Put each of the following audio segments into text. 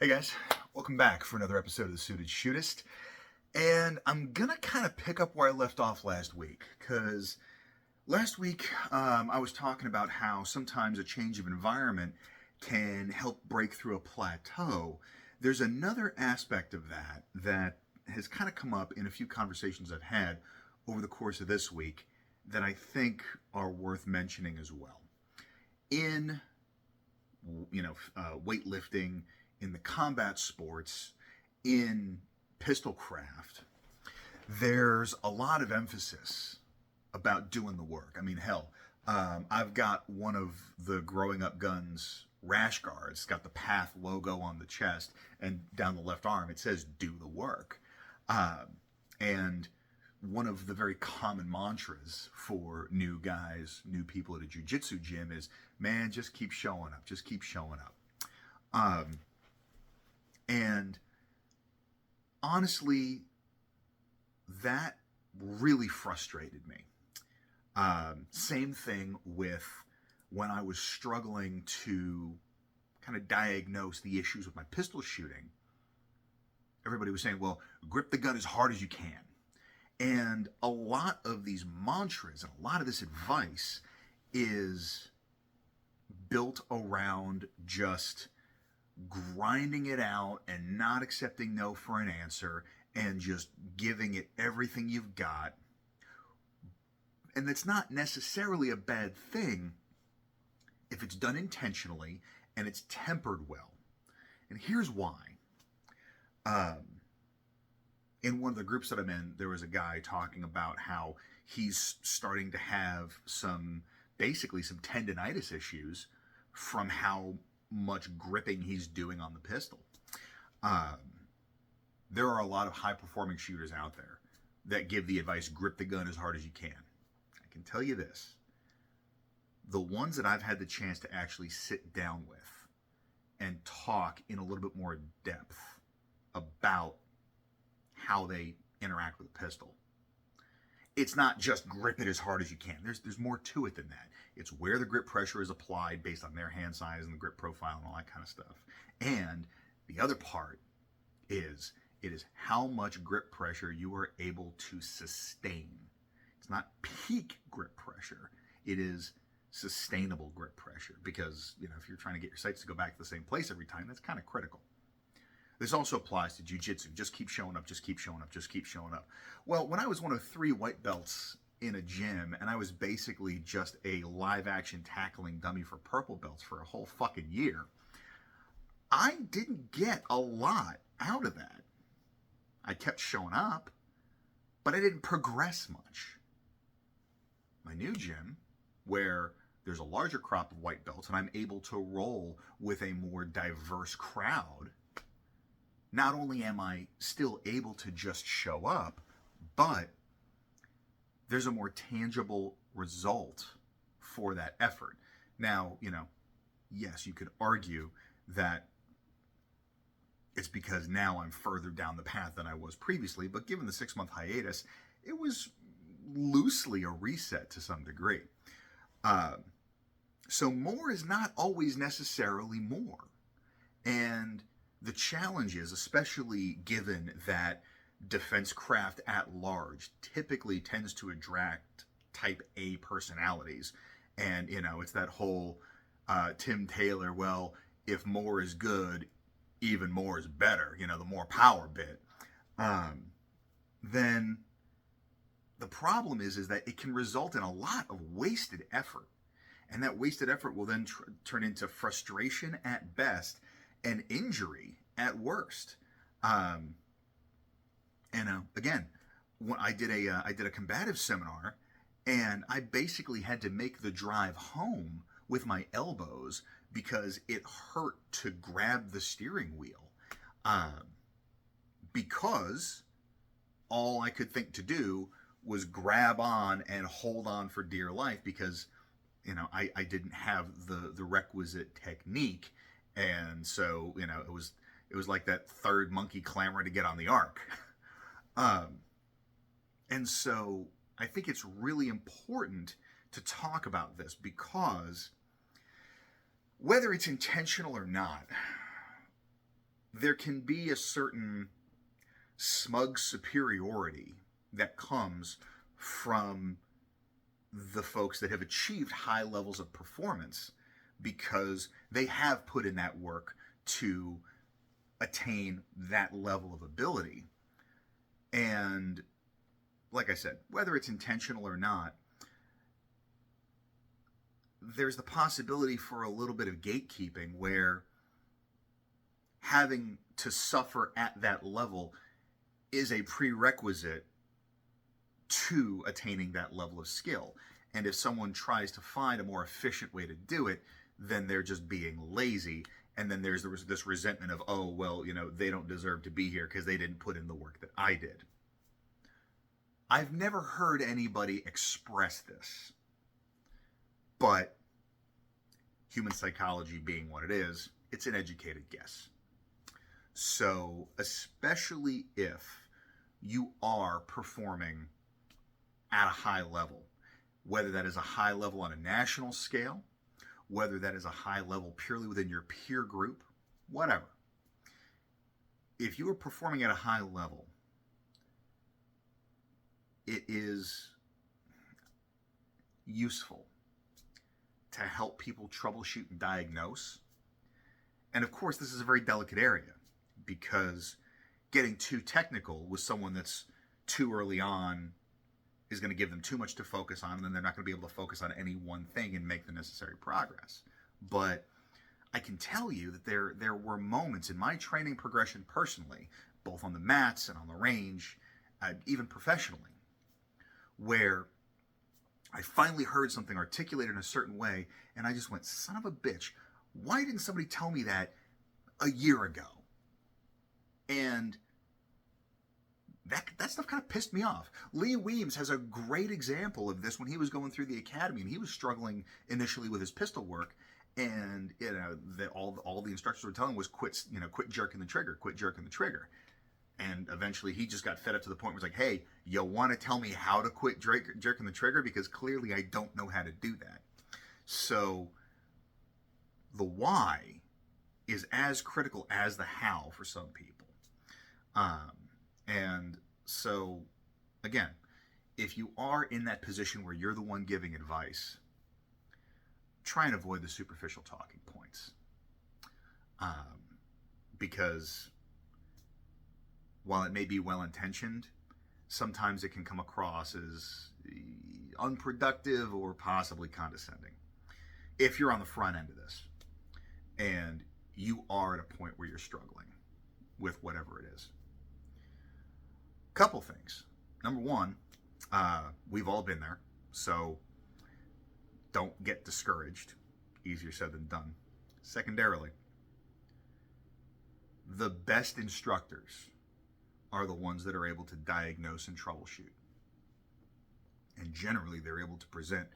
Hey guys, welcome back for another episode of the Suited Shootist. And I'm gonna kind of pick up where I left off last week, because last week I was talking about how sometimes a change of environment can help break through a plateau. There's another aspect of that has kind of come up in a few conversations I've had over the course of this week that I think are worth mentioning as well. In weightlifting, in the combat sports, in pistol craft, there's a lot of emphasis about doing the work. I mean, hell, I've got one of the Growing Up Guns rash guards. It's got the Path logo on the chest, and down the left arm it says "Do the work." And one of the very common mantras for new guys, new people at a jiu-jitsu gym is, man, just keep showing up, just keep showing up. And honestly, that really frustrated me. Same thing with when I was struggling to kind of diagnose the issues with my pistol shooting. Everybody was saying, well, grip the gun as hard as you can. And a lot of these mantras and a lot of this advice is built around just grinding it out and not accepting no for an answer and just giving it everything you've got. And that's not necessarily a bad thing if it's done intentionally and it's tempered well. And here's why. In one of the groups that I'm in, there was a guy talking about how he's starting to have basically some tendonitis issues from how much gripping he's doing on the pistol. There are a lot of high-performing shooters out there that give the advice, grip the gun as hard as you can. I can tell you this. The ones that I've had the chance to actually sit down with and talk in a little bit more depth about how they interact with a pistol. It's not just grip it as hard as you can. There's more to it than that. It's where the grip pressure is applied based on their hand size and the grip profile and all that kind of stuff. And the other part is it is how much grip pressure you are able to sustain. It's not peak grip pressure. It is sustainable grip pressure, because if you're trying to get your sights to go back to the same place every time, that's kind of critical. This also applies to jiu-jitsu. Just keep showing up, just keep showing up, just keep showing up. Well, when I was one of 3 white belts in a gym, and I was basically just a live-action tackling dummy for purple belts for a whole fucking year, I didn't get a lot out of that. I kept showing up, but I didn't progress much. My new gym, where there's a larger crop of white belts and I'm able to roll with a more diverse crowd, not only am I still able to just show up, but there's a more tangible result for that effort. Now, yes, you could argue that it's because now I'm further down the path than I was previously, but given the 6-month hiatus, it was loosely a reset to some degree. So more is not always necessarily more. And the challenge is, especially given that defense craft at large typically tends to attract type A personalities. And, it's that whole Tim Taylor, well, if more is good, even more is better, the more power bit. Then the problem is that it can result in a lot of wasted effort. And that wasted effort will then turn into frustration at best and injury at worst. Again, when I did a combative seminar, and I basically had to make the drive home with my elbows because it hurt to grab the steering wheel. Because all I could think to do was grab on and hold on for dear life, because I didn't have the requisite technique. And so, it was like that third monkey clamoring to get on the ark. And so I think it's really important to talk about this, because whether it's intentional or not, there can be a certain smug superiority that comes from the folks that have achieved high levels of performance because they have put in that work to attain that level of ability. And like I said, whether it's intentional or not, there's the possibility for a little bit of gatekeeping where having to suffer at that level is a prerequisite to attaining that level of skill. And if someone tries to find a more efficient way to do it, then they're just being lazy. And then there's this resentment of, oh, well, they don't deserve to be here because they didn't put in the work that I did. I've never heard anybody express this. But human psychology being what it is, it's an educated guess. So, especially if you are performing at a high level, whether that is a high level on a national scale, whether that is a high level purely within your peer group, whatever. If you are performing at a high level, it is useful to help people troubleshoot and diagnose. And of course, this is a very delicate area because getting too technical with someone that's too early on is going to give them too much to focus on, and then they're not going to be able to focus on any one thing and make the necessary progress. But I can tell you that there were moments in my training progression personally, both on the mats and on the range, even professionally, where I finally heard something articulated in a certain way, and I just went, son of a bitch, why didn't somebody tell me that a year ago? And that stuff kind of pissed me off. Lee Weems has a great example of this when he was going through the academy, and he was struggling initially with his pistol work, and all the instructors were telling him was quit jerking the trigger. And eventually he just got fed up to the point where it's like, hey, you want to tell me how to quit jerking the trigger? Because clearly I don't know how to do that. So the why is as critical as the how for some people. And so, again, if you are in that position where you're the one giving advice, try and avoid the superficial talking points. Because while it may be well-intentioned, sometimes it can come across as unproductive or possibly condescending. If you're on the front end of this and you are at a point where you're struggling with whatever it is. Couple things. Number one, we've all been there, so don't get discouraged. Easier said than done. Secondarily, the best instructors are the ones that are able to diagnose and troubleshoot. And generally, they're able to present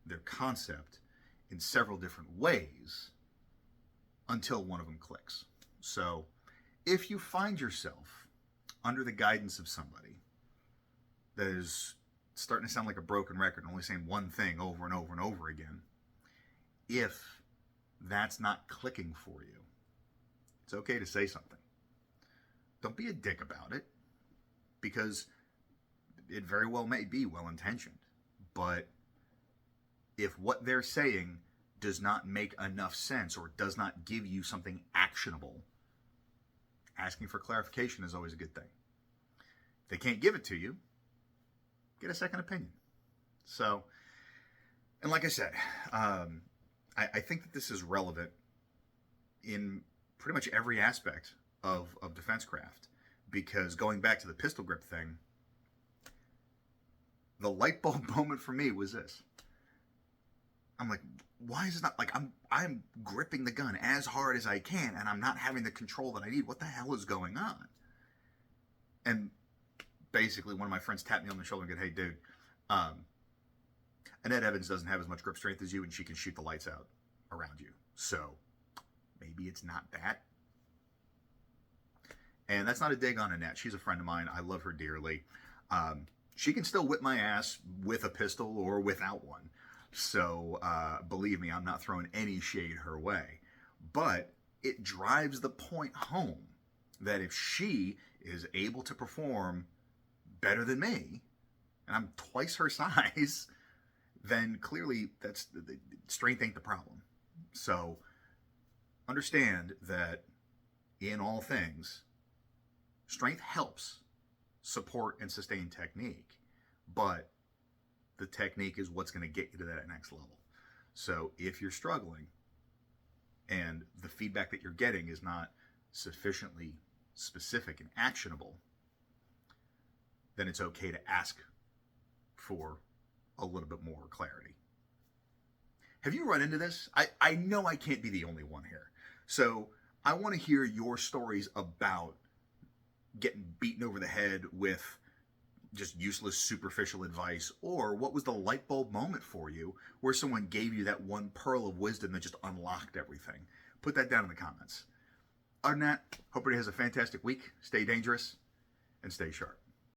their concept in several different ways until one of them clicks. So if you find yourself under the guidance of somebody that is starting to sound like a broken record, only saying one thing over and over and over again, if that's not clicking for you, it's okay to say something. Don't be a dick about it, because it very well may be well-intentioned. But if what they're saying does not make enough sense or does not give you something actionable, asking for clarification is always a good thing. If they can't give it to you, get a second opinion. So, and like I said, I think that this is relevant in pretty much every aspect of defense craft, because going back to the pistol grip thing, the light bulb moment for me was this. I'm like, why is it not like I'm gripping the gun as hard as I can and I'm not having the control that I need? What the hell is going on? And basically one of my friends tapped me on the shoulder and said, hey dude, Annette Evans doesn't have as much grip strength as you and she can shoot the lights out around you. So maybe it's not that. And that's not a dig on Annette. She's a friend of mine. I love her dearly. She can still whip my ass with a pistol or without one. So believe me, I'm not throwing any shade her way. But it drives the point home that if she is able to perform better than me, and I'm twice her size, then clearly that's the strength ain't the problem. So understand that in all things, strength helps support and sustain technique, but the technique is what's going to get you to that next level. So if you're struggling and the feedback that you're getting is not sufficiently specific and actionable, then it's okay to ask for a little bit more clarity. Have you run into this? I know I can't be the only one here. So I want to hear your stories about getting beaten over the head with just useless, superficial advice, or what was the light bulb moment for you where someone gave you that one pearl of wisdom that just unlocked everything. Put that down in the comments. Other than that, hope everybody has a fantastic week. Stay dangerous and stay sharp.